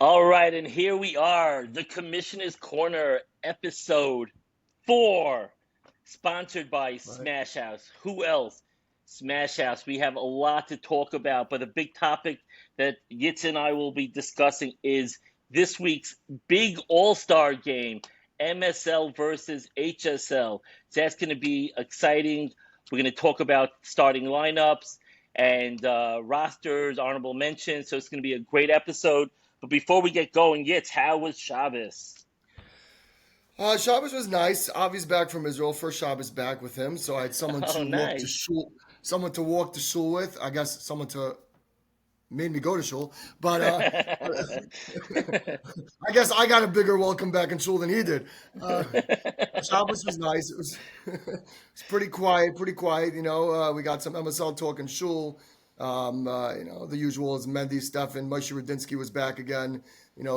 All right, and here we are, the Commissioner's Corner, episode 4, sponsored by Right. Smash House. Who else? Smash House. We have a lot to talk about, but a big topic that Yitz and I will be discussing is this week's big All-Star game, MSL versus HSL. So that's going to be exciting. We're going to talk about starting lineups and rosters, honorable mentions. So it's going to be a great episode. But before we get going, Yitz, how was Shabbos? Shabbos was nice. Avi's back from Israel. First Shabbos back with him, so I had someone Oh, to walk to nice. shul, someone to walk to shul with. I guess someone to made me go to shul, but I guess I got a bigger welcome back in shul than he did. Uh, Shabbos was nice. It was it's pretty quiet, pretty quiet. We got some MSL talk in shul. The usual is Mendy stuff, and Moshe Radinsky was back again.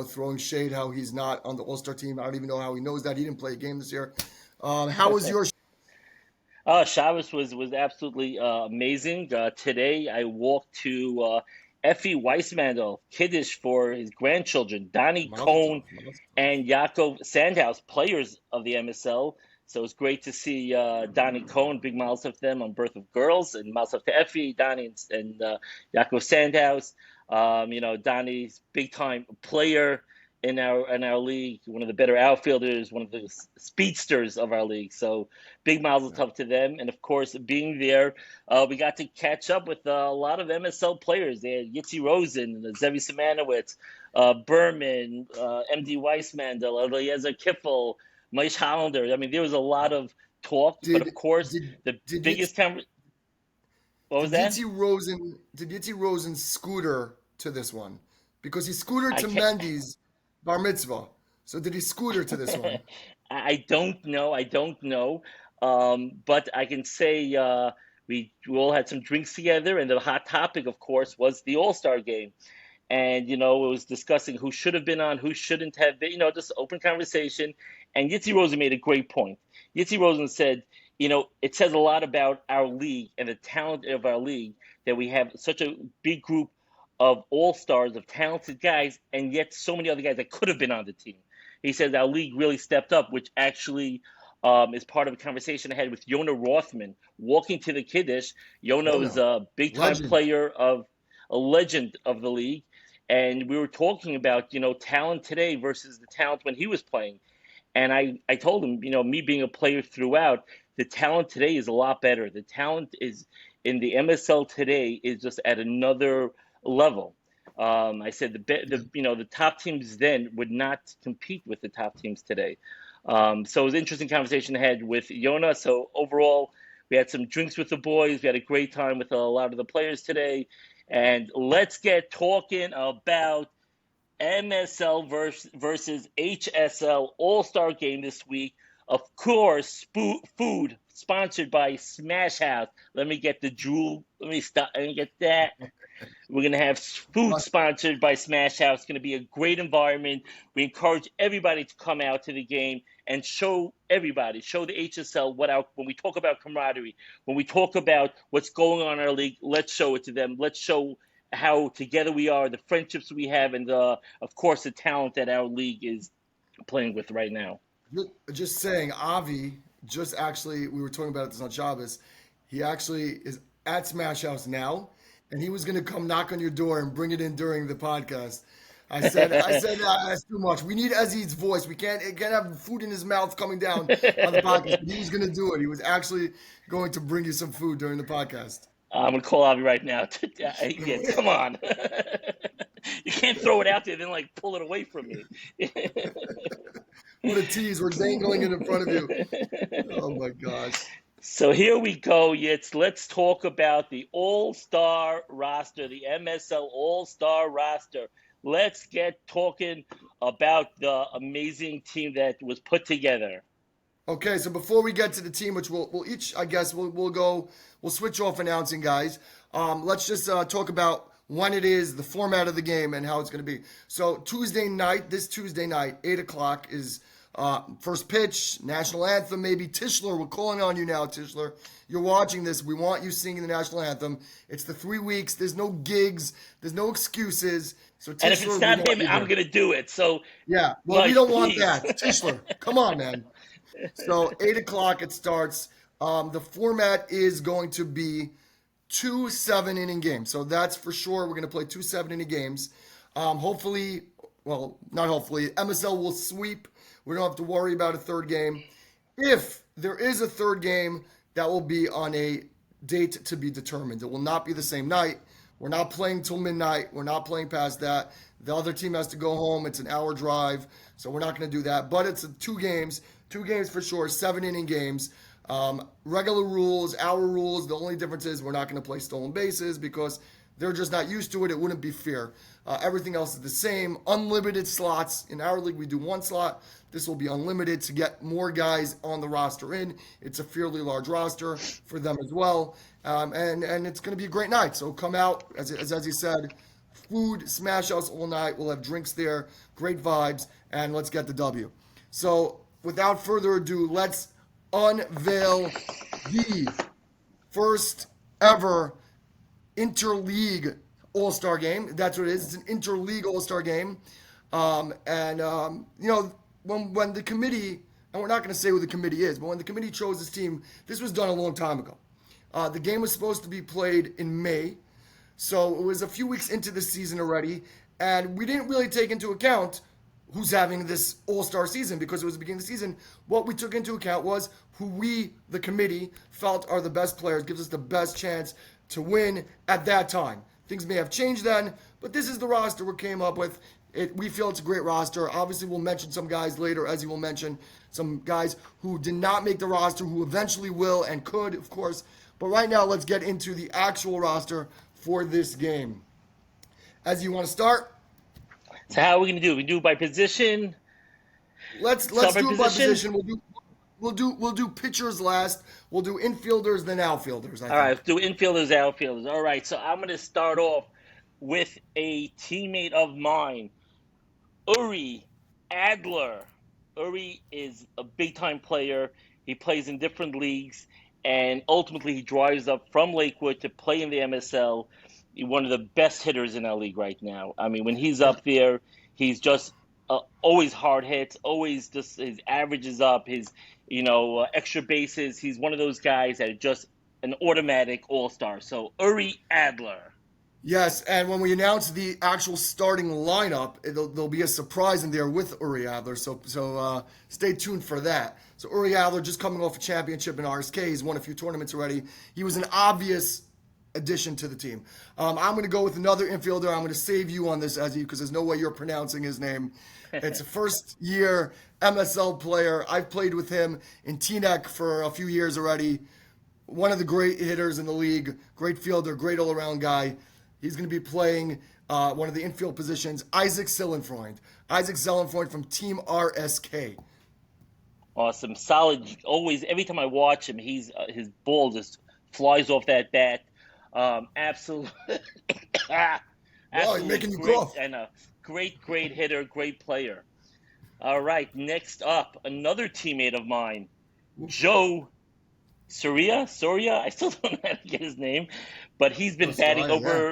Throwing shade how he's not on the All Star team. I don't even know how he knows that. He didn't play a game this year. How was your? Shabbos was absolutely amazing. Today I walked to Effie Weissmandel Kiddush for his grandchildren, Donnie Mazel Cohn tov, mazel tov. and Yaakov Sandhouse, players of the MSL. So it's great to see Donnie Cohn, big miles of them on Birth of Girls, and miles of to Effie, Donnie, and Yaakov Sandhouse. Donnie's big time player in our league, one of the better outfielders, one of the speedsters of our league. So big mazel tov to them, and of course, being there, we got to catch up with a lot of MSL players. They had Yitzi Rosen, Zevi Semanowitz, Berman, MD Weissmandel, Eliezer Kiffel, Maish Hollander. I mean, there was a lot of talk, but Did of course, did the did biggest Yitz, what was did that? Yitzi Rosen scooter to this one? Because he scootered I to can't. Mendy's bar mitzvah. So did he scooter to this one? I don't know. I don't know. But I can say we all had some drinks together, and the hot topic, of course, was the All Star game. And it was discussing who should have been on, who shouldn't have been. Just open conversation. And Yitzi Rosen made a great point. Yitzi Rosen said, it says a lot about our league and the talent of our league that we have such a big group of all stars, of talented guys, and yet so many other guys that could have been on the team. He says our league really stepped up, which actually is part of a conversation I had with Yona Rothman walking to the Kiddush. Oh Yona is no, a big time legend. player of a legend of the league. And we were talking about, talent today versus the talent when he was playing. And I told him, me being a player throughout, the talent today is a lot better. The talent is in the MSL today is just at another level. I said the top teams then would not compete with the top teams today. So it was an interesting conversation I had with Yona. So overall, we had some drinks with the boys. We had a great time with a lot of the players today. And let's get talking about MSL versus HSL All-Star game this week. Of course, food sponsored by Smash House. Let me get the drool. Let me stop and get that. We're going to have food Uh, sponsored by Smash House. It's going to be a great environment. We encourage everybody to come out to the game and show the HSL when we talk about camaraderie, when we talk about what's going on in our league, let's show it to them. Let's show how together we are, the friendships we have, and of course, the talent that our league is playing with right now. just saying, Avi just actually, we were talking about this on Shabbos. He actually is at Smash House now, and he was going to come knock on your door and bring it in during the podcast. I said, that's too much. We need Ezzy's voice. We can't, it can't have food in his mouth coming down on the podcast. But he was going to do it. He was actually going to bring you some food during the podcast. I'm gonna call Avi right now. Yeah, come on. You can't throw it out there, then like pull it away from me. What a tease. We're dangling it in front of you. Oh my gosh. So here we go, Yitz. Let's talk about the All-Star roster, the MSL All-Star roster. Let's get talking about the amazing team that was put together. Okay, so before we get to the team, which we'll each, I guess, we'll switch off announcing, guys. Let's just talk about when it is, the format of the game, and how it's going to be. So this Tuesday night, 8 o'clock is first pitch, national anthem, maybe. Tischler, we're calling on you now, Tischler. You're watching this. We want you singing the national anthem. It's the 3 weeks. There's no gigs. There's no excuses. So And if it's Tischler, we not want him, you I'm there. gonna do it. So, Yeah. Well, we Mike, don't want please. that. Tischler, come on, man. So 8 o'clock it starts. The format is going to be two 7 inning games. So that's for sure. We're going to play two 7 inning games. Hopefully, well, not hopefully, MSL will sweep. We don't have to worry about a third game. If there is a third game, that will be on a date to be determined. It will not be the same night. We're not playing till midnight. We're not playing past that. The other team has to go home. It's an hour drive, so we're not going to do that. But it's two games for sure, 7 inning games. Regular rules, our rules. The only difference is we're not going to play stolen bases because they're just not used to it. It wouldn't be fair. Everything else is the same. Unlimited slots. In our league, we do one slot. This will be unlimited to get more guys on the roster in. It's a fairly large roster for them as well. And it's going to be a great night. So come out, as you said, food, smash house all night. We'll have drinks there, great vibes, and let's get the W. So without further ado, let's unveil the first ever interleague all-star game. That's what it is. It's an interleague all-star game. When the committee, and we're not going to say who the committee is, but when the committee chose this team, this was done a long time ago. The game was supposed to be played in May, so it was a few weeks into the season already, and we didn't really take into account who's having this all-star season because it was the beginning of the season. What we took into account was who we, the committee, felt are the best players, gives us the best chance to win at that time. Things may have changed then, but this is the roster we came up with. We feel it's a great roster. Obviously, we'll mention some guys later, as you will mention some guys who did not make the roster, who eventually will and could, of course. But right now, let's get into the actual roster for this game. As you want to start? So how are we gonna do? We do it by position. Let's Start by do it by position. position. We'll do pitchers last. We'll do infielders, then outfielders, I All right, think. let's do infielders, outfielders. All right, so I'm gonna start off with a teammate of mine, Uri Adler. Uri is a big time player. He plays in different leagues, and ultimately he drives up from Lakewood to play in the MSL. He's one of the best hitters in our league right now. I mean, when he's Yeah. up there, he's just always hard hits, always just his average is up, his extra bases. He's one of those guys that are just an automatic all star. So Uri Adler. Yes, and when we announce the actual starting lineup, there'll be a surprise in there with Uri Adler. So stay tuned for that. So Uri Adler just coming off a championship in RSK. He's won a few tournaments already. He was an obvious addition to the team. I'm going to go with another infielder. I'm going to save you on this, Ezzy, because there's no way you're pronouncing his name. It's a first-year MSL player. I've played with him in TNEC for a few years already. One of the great hitters in the league, great fielder, great all-around guy. He's going to be playing one of the infield positions, Isaac Sillenfreund. Isaac Sillenfreund from Team RSK. Awesome, solid. Always, every time I watch him, his ball just flies off that bat. Absolutely, Well, he's absolutely making you great, cough. and a great hitter, great player. All right, next up, another teammate of mine, Joe Soria. I still don't know how to get his name, but Oh, Soraya,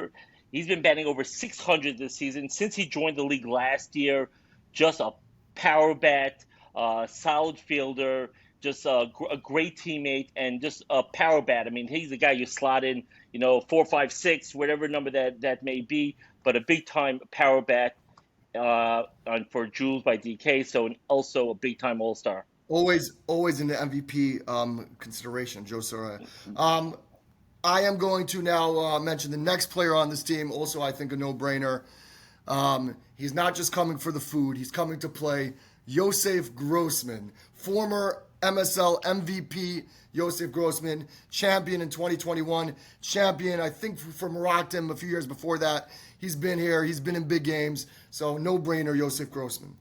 yeah. he's been batting over 600 this season since he joined the league last year. Just a power bat, solid fielder, just a great teammate, and just a power bat. I mean, he's the guy you slot in, 4, 5, 6, whatever number that may be, but a big time power bat for Jules by DK. So also a big time All Star. Always in the MVP consideration, Joe Soraya. I am going to now mention the next player on this team. Also, I think a no-brainer. He's not just coming for the food. He's coming to play. Yosef Grossman, former MSL MVP. Yosef Grossman, champion in 2021. Champion, I think, for Maractem a few years before that. He's been here. He's been in big games. So, no-brainer, Yosef Grossman.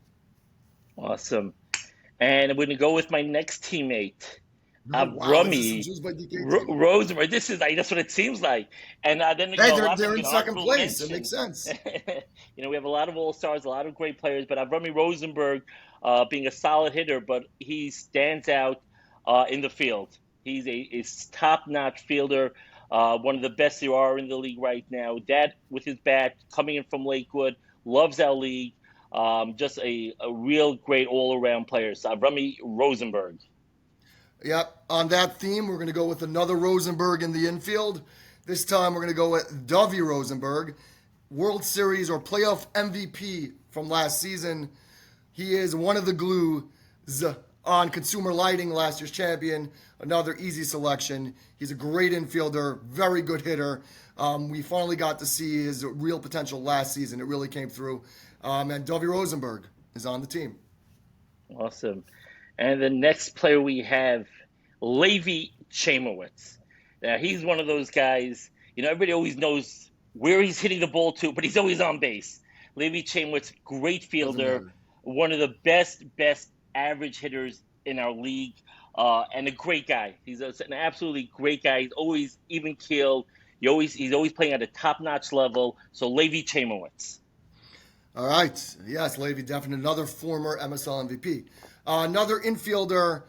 Awesome. And I'm going to go with my next teammate, No, wow, this is some Avrami Juice by DK team. Rosenberg. This is like that's what it seems like. And then Hey, a lot of they're in second honorable place. It makes mentions. sense. We have a lot of all stars, a lot of great players, but Avrami Rosenberg, being a solid hitter, but he stands out in the field. He's a top-notch fielder, one of the best there are in the league right now. That with his bat coming in from Lakewood, loves our league. Just a real great all around player. So Remy Rosenberg. Yep. On that theme, we're going to go with another Rosenberg in the infield. This time, we're going to go with Dovey Rosenberg, World Series or playoff MVP from last season. He is one of the glues on Consumer Lighting, last year's champion. Another easy selection. He's a great infielder, very good hitter. We finally got to see his real potential last season. It really came through. And Dovey Rosenberg is on the team. Awesome. And the next player we have, Levi Chamowitz. Now, he's one of those guys, everybody always knows where he's hitting the ball to, but he's always on base. Levi Chamowitz, great Doesn't fielder, matter. one of the best average hitters in our league, and a great guy. He's an absolutely great guy. He's always even keeled. He's always playing at a top-notch level. So Levi Chamowitz. All right. Yes, Levi, definitely another former MSL MVP. Another infielder.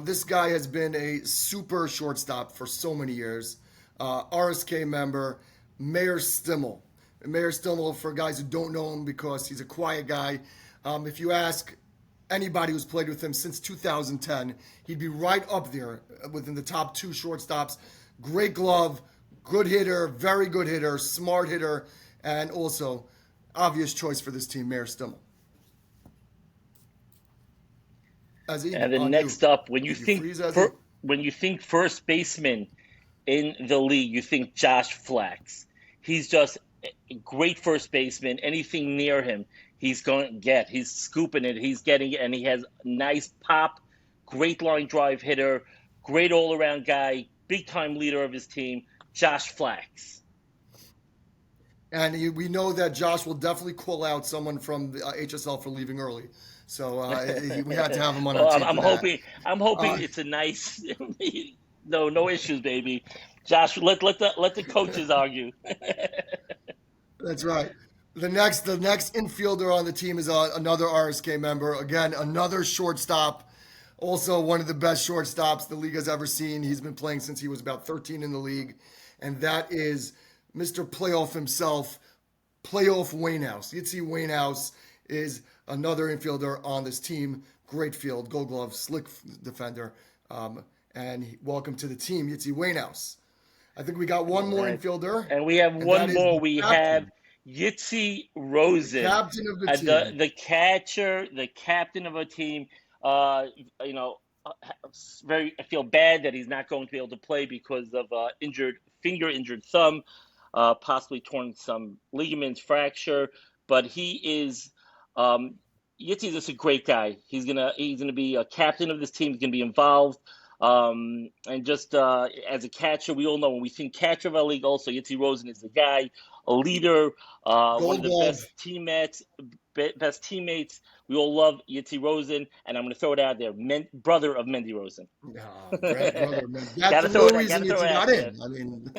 This guy has been a super shortstop for so many years. RSK member, Mayor Stimmel. Mayor Stimmel, for guys who don't know him because he's a quiet guy, if you ask anybody who's played with him since 2010, he'd be right up there within the top two shortstops. Great glove, good hitter, very good hitter, smart hitter, and also obvious choice for this team, Mayor Stimmel. Ezzy, And then on you. next up, when you Did you think freeze, Ezzy? when you think first baseman in the league, you think Josh Flax. He's just a great first baseman. Anything near him, he's going to get. He's scooping it. He's getting it, and he has nice pop. Great line drive hitter. Great all around guy. Big time leader of his team. Josh Flax. And we know that Josh will definitely call out someone from the HSL for leaving early. So we had to have him on our Well, team I'm for that. hoping. I'm hoping Uh, it's a nice. No issues, baby. Josh, let the coaches argue. that's right. The next infielder on the team is another RSK member. Again, another shortstop. Also, one of the best shortstops the league has ever seen. He's been playing since he was about 13 in the league, and that is Mr. Playoff himself, Playoff Wainhouse. Yitzy Wainhouse is another infielder on this team. Great field, Gold Glove, slick defender. And welcome to the team, Yitzy Wainhouse. I think we got one more Right. infielder, And we have and that one is more. the We have captain, Yitzi the Rosen, captain of the the team. the catcher, the captain of a team. Uh, you know, uh, very. I feel bad that he's not going to be able to play because of injured thumb, possibly torn some ligaments, fracture. But he is. Um, Yitzi is just a great guy. He's gonna be a captain of this team. He's gonna be involved. And just as a catcher, we all know when we think catcher of our league, also Yitzi Rosen is the guy, a leader, one of Gold the Glove. best teammates. We all love Yitzi Rosen, and I'm going to throw it out there, brother of Mendy Rosen. Oh, brother, man. That's Gotta the throw real it. reason Gotta throw it Yitzy got out there. in. I mean,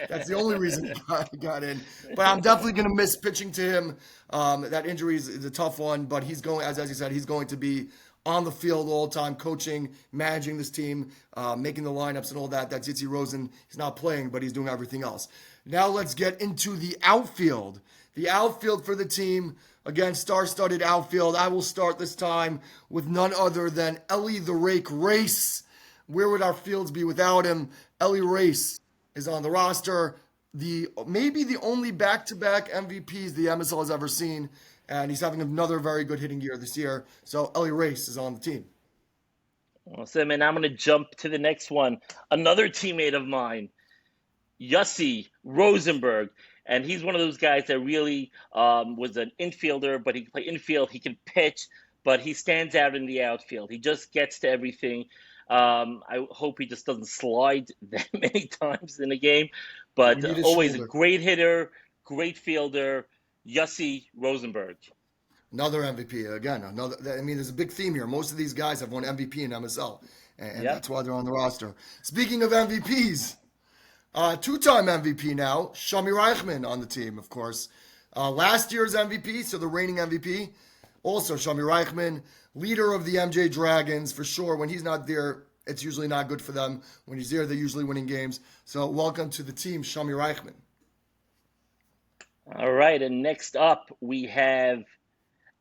that's the only reason he got in. But I'm definitely going to miss pitching to him. That injury is a tough one, but he's going, as you said, he's going to be on the field all the time, coaching, managing this team, making the lineups and all that. That's Yitzy Rosen. He's not playing, but he's doing everything else. Now let's get into the outfield. The outfield for the team. Again, star-studded outfield. I will start this time with none other than Ellie the Rake Race. Where would our fields be without him? Ellie Race is on the roster. Maybe the only back-to-back MVPs the MSL has ever seen, and he's having another very good hitting year this year. So Ellie Race is on the team. Awesome, and I'm going to jump to the next one. Another teammate of mine, Yussi Rosenberg. And he's one of those guys that really was an infielder, but he can play infield, he can pitch, but he stands out in the outfield. He just gets to everything. I hope he just doesn't slide that many times in a game, We but need his always a shoulder. great hitter, great fielder, Yussi Rosenberg. Another MVP again. Another. I mean, there's a big theme here. Most of these guys have won MVP in MSL, and Yep. that's why they're on the roster. Speaking of MVPs, two-time MVP now, Shami Reichman on the team, of course. Last year's MVP, so the reigning MVP, also Shami Reichman, leader of the MJ Dragons for sure. When he's not there, it's usually not good for them. When he's there, they're usually winning games. So welcome to the team, Shami Reichman. All right, and next up we have.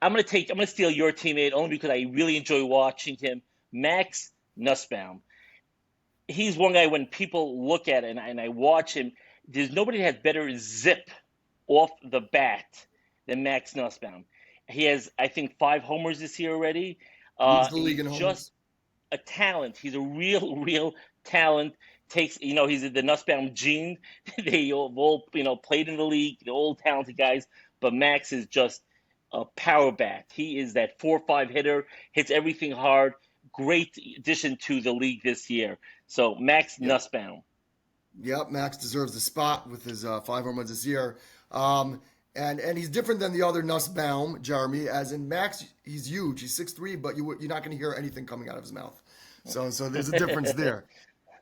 I'm gonna steal your teammate only because I really enjoy watching him. Max Nussbaum. He's one guy when people look at it and I watch him. There's nobody that has better zip off the bat than Max Nussbaum. He has, I think, 5 homers this year already. Leads the league He's in just homers. a talent. He's a real talent. He's the Nussbaum gene. They have all, played in the league. They're all talented guys. But Max is just a power bat. He is that 4-5 hitter, hits everything hard. Great addition to the league this year. So Max Yep. Nussbaum. Yep, Max deserves the spot with his 5 home runs this year. Um, and he's different than the other Nussbaum, Jeremy. As in Max, he's huge. He's 6'3", but you're not going to hear anything coming out of his mouth. So there's a difference there.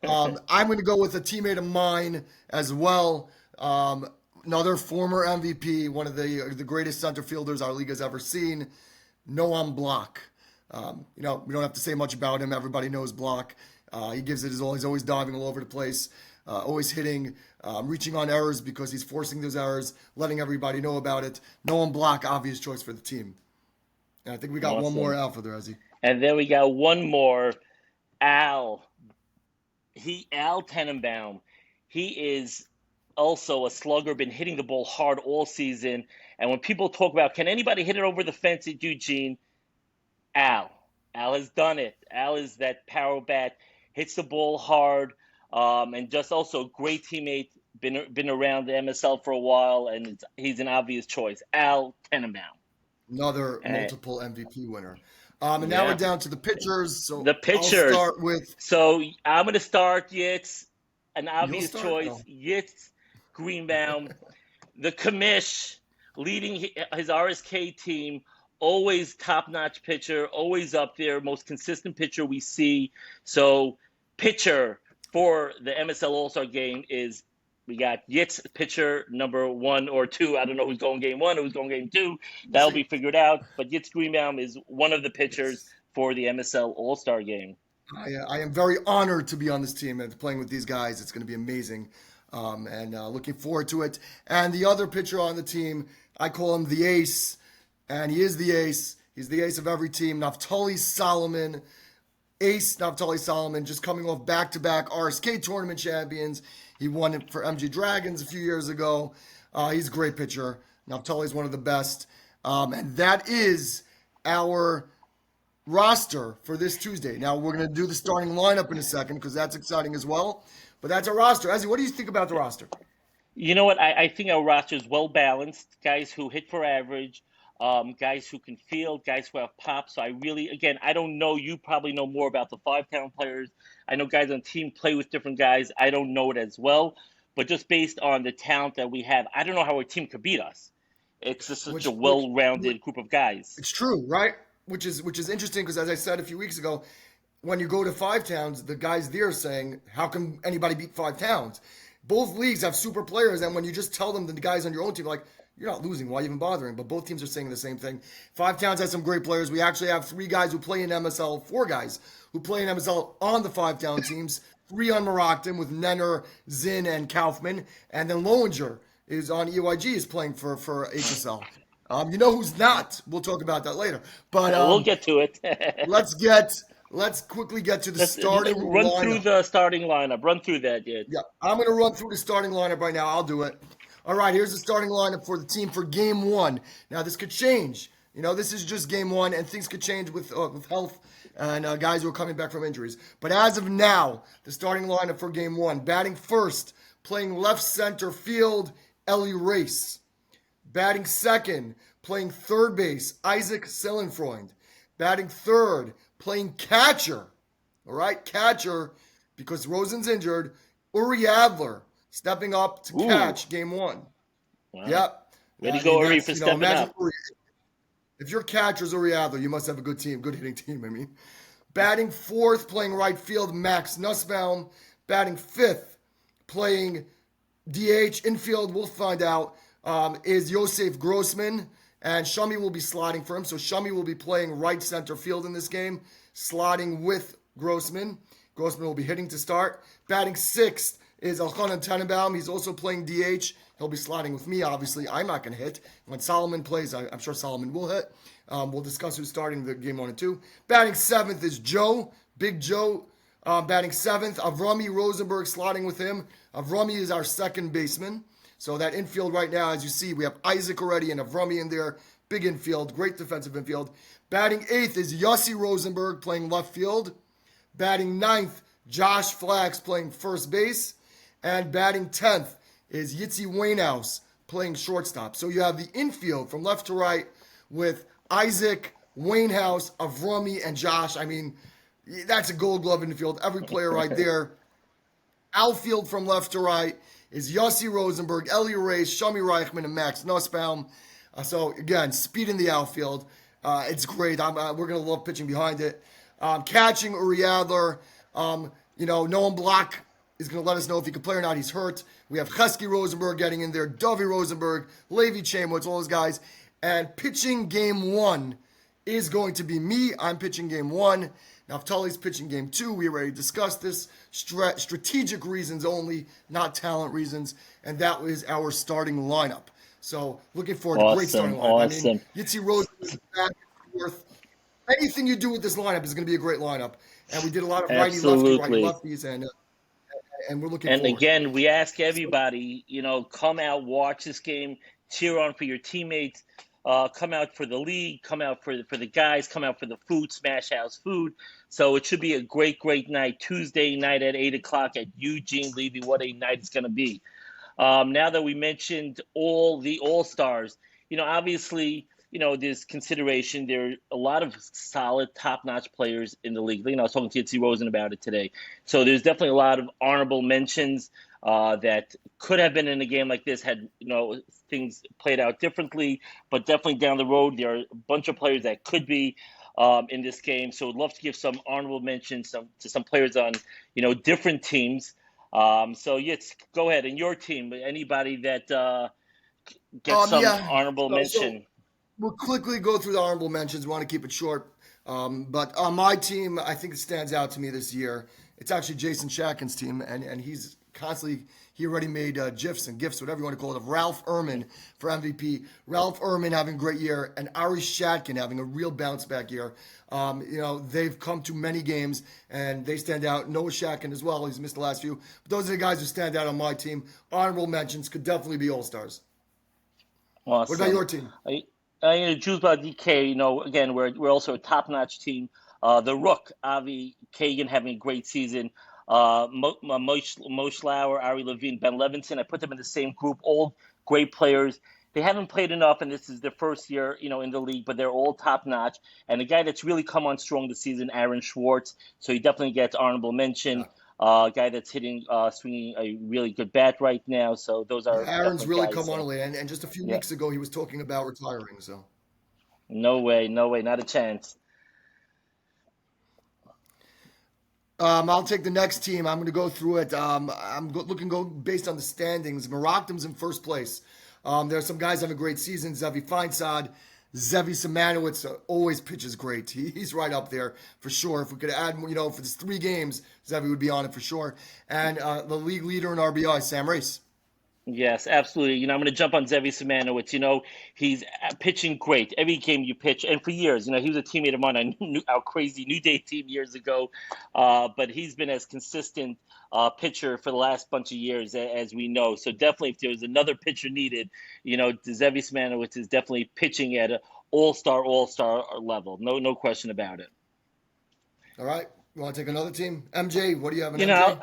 I'm going to go with a teammate of mine as well. Another former MVP, one of the greatest center fielders our league has ever seen, Noam Block. We don't have to say much about him. Everybody knows Block. He gives it his all. He's always diving all over the place, always hitting, reaching on errors because he's forcing those errors, letting everybody know about it. Noam Block, obvious choice for the team. And I think we got one more Awesome. out for there, Ezzy. And then we got one more, Al. Al Tenenbaum. He is also a slugger, been hitting the ball hard all season. And when people talk about can anybody hit it over the fence at Eugene, Al. Al has done it. Al is that power bat, hits the ball hard, and just also a great teammate. Been around the MSL for a while, and he's an obvious choice. Al Tenenbaum. Another Uh, multiple MVP winner. And now we're yeah, down to the pitchers. So the I'll pitchers. start with So I'm going to start Yitz, an you'll obvious start. choice. No. Yitz, Greenbaum, the commish, leading his RSK team, always top-notch pitcher, always up there, most consistent pitcher we see. So pitcher for the MSL All-Star game is we got Yitz, pitcher number 1 or 2. I don't know who's going game 1 or who's going game 2. We'll That'll see. be figured out. But Yitz Greenbaum is one of the pitchers Yes. for the MSL All-Star game. I am very honored to be on this team and playing with these guys. It's going to be amazing. And looking forward to it. And the other pitcher on the team, I call him the ace. And he is the ace. He's the ace of every team. Naftali Solomon. Ace Naftali Solomon just coming off back-to-back RSK tournament champions. He won it for MG Dragons a few years ago. He's a great pitcher. Naftali is one of the best. And that is our roster for this Tuesday. Now we're going to do the starting lineup in a second because that's exciting as well. But that's our roster. Ezzy, what do you think about the roster? You know what? I think our roster is well balanced. Guys who hit for average, guys who can field, guys who have pop. So I really, again, I don't know. You probably know more about the 5 town players. I know guys on the team play with different guys. I don't know it as well. But just based on the talent that we have, I don't know how our team could beat us. It's just such a Which well-rounded group of guys. it's true, right? Which is interesting because as I said a few weeks ago, when you go to 5 towns, the guys there are saying, "How can anybody beat 5 towns?" Both leagues have super players, and when you just tell them the guys on your own team, like, you're not losing. Why even bothering? But both teams are saying the same thing. 5 towns has some great players. We actually have 3 guys who play in MSL, 4 guys who play in MSL on the 5 town teams. 3 on Moroccan with Nenner, Zinn, and Kaufman, and then Lowinger is on EYG is playing for HSL. You know who's not? We'll talk about that later. But We'll get to it. let's get let's quickly get to the Let's starting run through lineup. the starting lineup. Run through that, yet. Yeah, I'm going to run through the starting lineup right now. I'll do it. All right, here's the starting lineup for the team for game one. Now, this could change. This is just game one, and things could change with health and guys who are coming back from injuries. But as of now, the starting lineup for game one, batting first, playing left center field, Ellie Race. Batting second, playing third base, Isaac Selenfreund. Batting third, playing catcher. All right, catcher, because Rosen's injured, Uri Adler stepping up to Ooh, catch game one. wow. Yep. Way to go, And Uri, that's, for stepping imagine up. Uri. If your catcher's Uri Adler, you must have a good team, good hitting team, I mean. Batting fourth, playing right field, Max Nussbaum. Batting fifth, playing DH. Infield, we'll find out, is Yosef Grossman. And Shami will be sliding for him. So Shami will be playing right center field in this game, sliding with Grossman. Grossman will be hitting to start. Batting sixth, is Elchanan Tenenbaum. He's also playing DH. He'll be slotting with me. Obviously, I'm not going to hit. When Solomon plays, I'm sure Solomon will hit. We'll discuss who's starting the game 1 and 2. Batting seventh is Joe, Big Joe, batting seventh. Avrami Rosenberg slotting with him. Avrami is our second baseman. So that infield right now, as you see, we have Isaac already and Avrami in there. Big infield, great defensive infield. Batting eighth is Yossi Rosenberg playing left field. Batting ninth, Josh Flax playing first base. And batting 10th is Yitzy Wainhouse playing shortstop. So you have the infield from left to right with Isaac, Wainhouse, Avrami, and Josh. I mean, that's a gold glove infield. Every player right there. Outfield from left to right is Yossi Rosenberg, Eli Reyes, Shami Reichman, and Max Nussbaum. So again, speed in the outfield. It's great. We're going to love pitching behind it. Catching Uri Adler. Noam Block is going to let us know if he can play or not. He's hurt. We have Chesky Rosenberg getting in there, Dovey Rosenberg, Levi Chamowitz, all those guys. And pitching game 1 is going to be me. I'm pitching game 1. Naftali's pitching game 2. We already discussed this. Strategic reasons only, not talent reasons. And that is our starting lineup. So looking forward to a great starting lineup. Awesome. I mean, Yitzy Rosenberg back and forth. Anything you do with this lineup is going to be a great lineup. And we did a lot of righty-lefty, righty-lefties, and we're looking forward. And again, we ask everybody, come out, watch this game, cheer on for your teammates, come out for the league, come out for the guys, come out for the food, Smash House food. So it should be a great, great night. Tuesday night at 8 o'clock at Eugene Levy. What a night it's going to be. Now that we mentioned all the All-Stars, obviously, there's consideration. There are a lot of solid, top-notch players in the league. I was talking to Yitzy Rosen about it today. So there's definitely a lot of honorable mentions that could have been in a game like this had, things played out differently. But definitely down the road, there are a bunch of players that could be in this game. So I'd love to give some honorable mentions to some players on, different teams. So, Yitz, go ahead. And your team, anybody that gets some honorable mention. We'll quickly go through the honorable mentions. We want to keep it short. But on my team, I think it stands out to me this year. It's actually Jason Shakin's team, and he's constantly, he already made GIFs and GIFs, whatever you want to call it, of Ralph Erman for MVP. Ralph Erman having a great year, and Ari Shatkin having a real bounce-back year. They've come to many games, and they stand out. Noah Shatkin as well. He's missed the last few. But those are the guys who stand out on my team. Honorable mentions could definitely be All-Stars. Awesome. What about your team? Juzba DK, again, we're also a top-notch team. The Rook, Avi Kagan having a great season. Moshe Lauer, Ari Levine, Ben Levinson. I put them in the same group. All great players. They haven't played enough, and this is their first year, in the league, but they're all top-notch. And the guy that's really come on strong this season, Aaron Schwartz. So he definitely gets honorable mention. Guy that's swinging a really good bat right now. So those are Aaron's really come on late, and just a few weeks ago he was talking about retiring. So no way, not a chance. I'll take the next team. I'm going to go through it. I'm looking based on the standings. Merakdam's in first place. There are some guys having a great season. Zevi Feinsad, Zevi Semanowitz always pitches great. He's right up there for sure. If we could add, for this 3 games, Zevi would be on it for sure. And the league leader in RBI, Sam Race. Yes, absolutely. I'm going to jump on Zevi Semanowitz. He's pitching great. Every game you pitch, and for years, he was a teammate of mine on our crazy New Day team years ago. But he's been as consistent pitcher for the last bunch of years, as we know. So definitely, if there was another pitcher needed, Zevi Semanowitz is definitely pitching at an all-star level. No question about it. All right. You want to take another team? MJ, what do you have in MJ?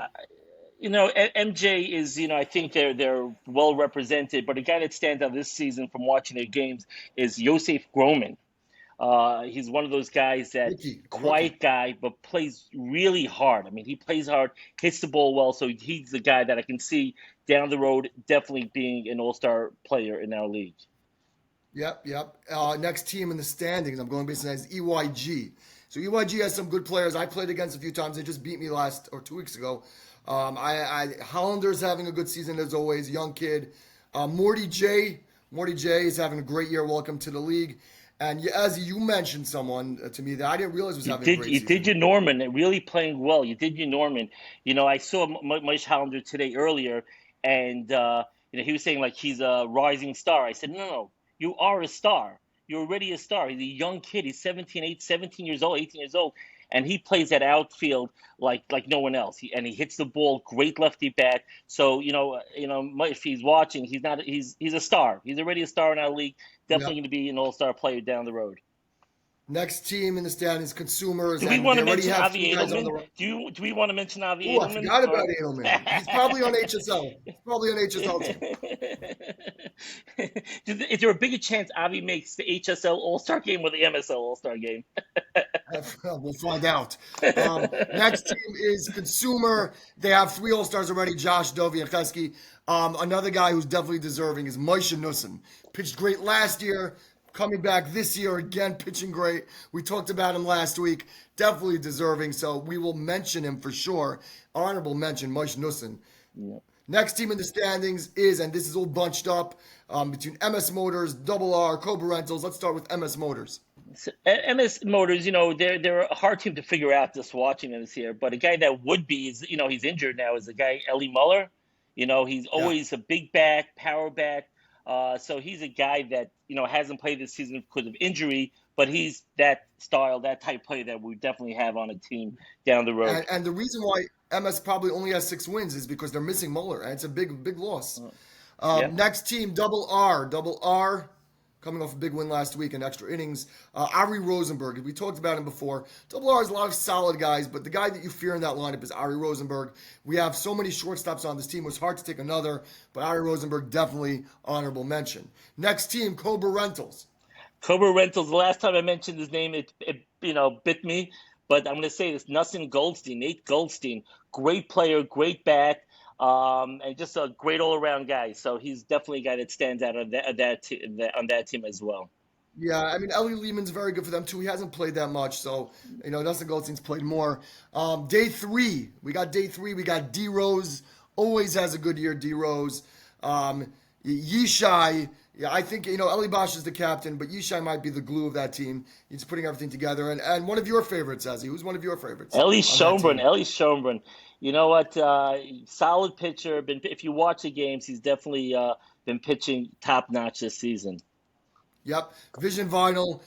MJ is, I think they're well represented, but a guy that stands out this season from watching their games is Yosef Groman. He's one of those guys quiet guy, but plays really hard. I mean, he plays hard, hits the ball well, so he's the guy that I can see down the road definitely being an all-star player in our league. Yep. Next team in the standings, I'm going based on is EYG. So EYG has some good players. I played against a few times. They just beat me 2 weeks ago. Hollander's having a good season as always, young kid. Morty J is having a great year. Welcome to the league. And as you mentioned someone to me that I didn't realize was having a great You did season. your Norman, really playing well. You did your Norman. I saw Mike Hollander today earlier, and he was saying like he's a rising star. I said, no, no, you are a star. You're already a star. He's a young kid. He's 17 years old, 18 years old, and he plays that outfield like no one else. And he hits the ball, great lefty bat. So if he's watching, he's a star. He's already a star in our league. Definitely Yep. going to be an all-star player down the road. Next team in the standings, Consumers, Do we and want they to already mention have Avi two guys on Edelman? the. Do we want to mention Avi Oh, I Edelman? forgot about Or Edelman. He's probably on HSL. He's probably on HSL team. Is there a bigger chance Avi makes the HSL All Star game or the MSL All Star game? We'll find out. Next team is Consumer. They have three All Stars already: Josh, Dovi, and Chesky. Another guy who's definitely deserving is Moshe Nussen. Pitched great last year, coming back this year again, pitching great. We talked about him last week. Definitely deserving, so we will mention him for sure. Honorable mention, Moshe Nussen. Yeah. Next team in the standings is, and this is all bunched up between MS Motors, Double R, Cobra Rentals. Let's start with MS Motors. So, MS Motors, they're a hard team to figure out just watching them this year. But a guy that would be is, he's injured now, is the guy Ellie Muller. He's Yeah. always a big bat, power bat. So he's a guy that hasn't played this season because of injury, but he's that style, that type player that we definitely have on a team down the road. And the reason why MS probably only has 6 wins is because they're missing Muller, and it's a big loss. Yeah. Next team, Double R. Double R coming off a big win last week in extra innings. Ari Rosenberg. We talked about him before. Double R has a lot of solid guys, but the guy that you fear in that lineup is Ari Rosenberg. We have so many shortstops on this team. It was hard to take another, but Ari Rosenberg definitely honorable mention. Next team, Cobra Rentals. Cobra Rentals. The last time I mentioned his name, it bit me. But I'm going to say this: Nate Goldstein, great player, great bat, and just a great all-around guy. So he's definitely a guy that stands out on that team as well. Yeah, I mean, Ellie Lehman's very good for them too. He hasn't played that much, so Dustin Goldstein's played more. Day three, we got D Rose. Always has a good year, D Rose. Yishai, yeah, I think Ellie Bosch is the captain, but Yishai might be the glue of that team. He's putting everything together. And one of your favorites, Ezzy. Who's one of your favorites on that team? Ellie Schomburn. You know what? Solid pitcher. If you watch the games, he's definitely been pitching top notch this season. Yep. Vision Vinyl,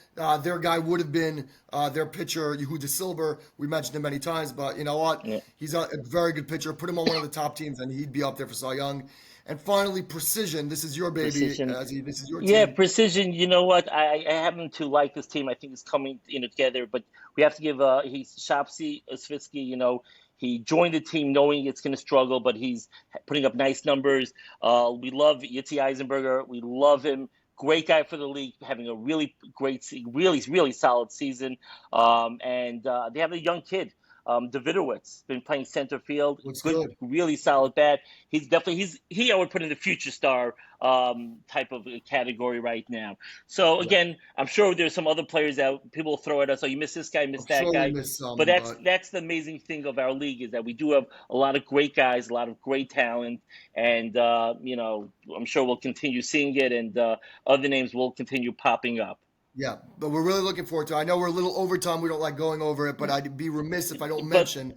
their guy would have been their pitcher, Yehuda Silber. We mentioned him many times, but you know what? Yeah. He's a very good pitcher. Put him on one of the top teams, and he'd be up there for Cy Young. And finally, Precision. This is your baby, Precision. Ezzy. This is your Yeah, team. Precision. You know what? I happen to like this team. I think it's coming together, but we have to give he's Shopsy Svitsky. He joined the team knowing it's going to struggle, but he's putting up nice numbers. We love Yitzi Eisenberger. We love him. Great guy for the league, having a really great, really solid season. And they have a young kid, Davidowitz, been playing center field. Looks Good, good. really solid bat. I would put in the future star type of category right now. So Yeah. again, I'm sure there's some other players out people will throw at us. Oh, you missed this guy, I'm missed that sure we guy. missed But some, that's but that's the amazing thing of our league is that we do have a lot of great guys, a lot of great talent, and I'm sure we'll continue seeing it, and other names will continue popping up. yeah, but we're really looking forward to it. I know we're a little over time. We don't like going over it, but I'd be remiss if I don't But mention.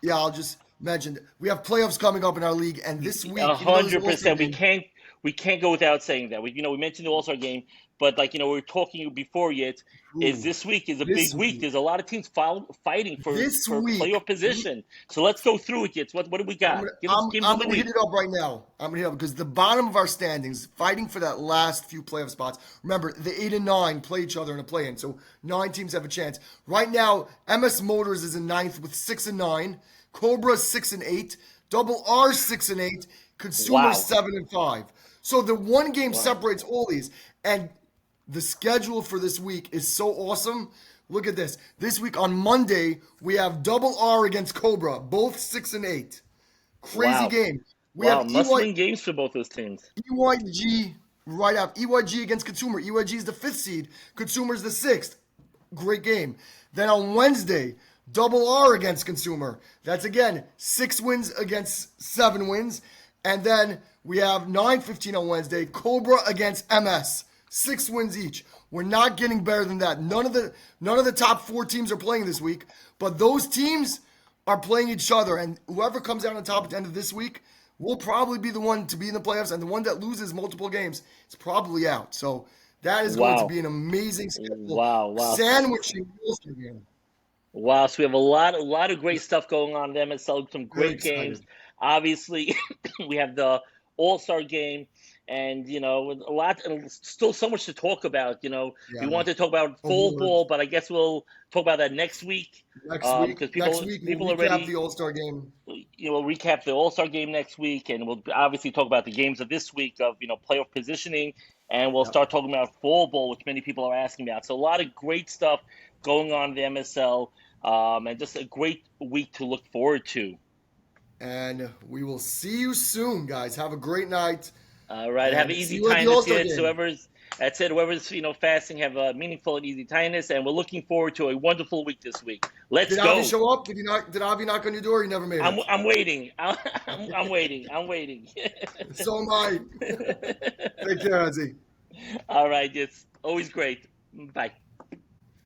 Yeah, I'll just mention we have playoffs coming up in our league, and this A week, even though there's an hundred All-Star percent. We game, can't we can't go without saying that. We mentioned the All Star game, but we were talking before yet. Is ooh, this week is a big this week? week, There's a lot of teams fighting this for week, playoff position. So let's go through it, yet. What do we I'm got? gonna, Give us I'm, games I'm of the gonna hit week. it up right now. I'm gonna hit it up because the bottom of our standings, fighting for that last few playoff spots. Remember, the 8 and 9 play each other in a play-in, so 9 teams have a chance. Right now, MS Motors is in ninth with 6 and 9, Cobra 6 and 8, Double R 6 and 8, Consumer Wow, 7 and 5. So the one game wow, separates all these, and the schedule for this week is so awesome. Look at this. This week on Monday, we have Double R against Cobra, both 6 and 8. Crazy wow, game. We wow! have Must win games for both those teams. EYG right up. EYG against Consumer. EYG is the 5th seed. Consumer's the 6th. Great game. Then on Wednesday, Double R against Consumer. That's again 6 wins against 7 wins. And then we have 9:15 on Wednesday, Cobra against MS. 6 wins each. We're not getting better than that. None of the top 4 teams are playing this week, but those teams are playing each other, and whoever comes out on top at the end of this week will probably be the one to be in the playoffs, and the one that loses multiple games is probably out. So that is going to Wow. be an amazing schedule, Wow. Wow. sandwiching the All-Star game. Wow, so we have a lot of great stuff going on in MSL, some Very great games. excited. Obviously, we have the All-Star game, and a lot, and still so much to talk about. We Yeah. want to talk about fall Awards. ball, but I guess we'll talk about that next week, Next week. because Next people week we'll people recap the already, All-Star game. we'll recap the All-Star game next week, and we'll obviously talk about the games of this week of playoff positioning, and we'll Yep. start talking about fall ball, which many people are asking about. So a lot of great stuff going on in the MSL, and just a great week to look forward to. And we will see you soon, guys. Have a great night, All right, have an and see easy you at the kindness, All-Star yet. So game. whoever's that's it. Whoever's fasting, have a meaningful and easy kindness, and we're looking forward to a wonderful week this week. Let's Did Avi go. show up? Did he not? Did Avi knock on your door? Or you never made I'm it. I'm waiting. I'm waiting. I'm waiting. So am I. Take care, Ezzy. All right, it's always great. Bye.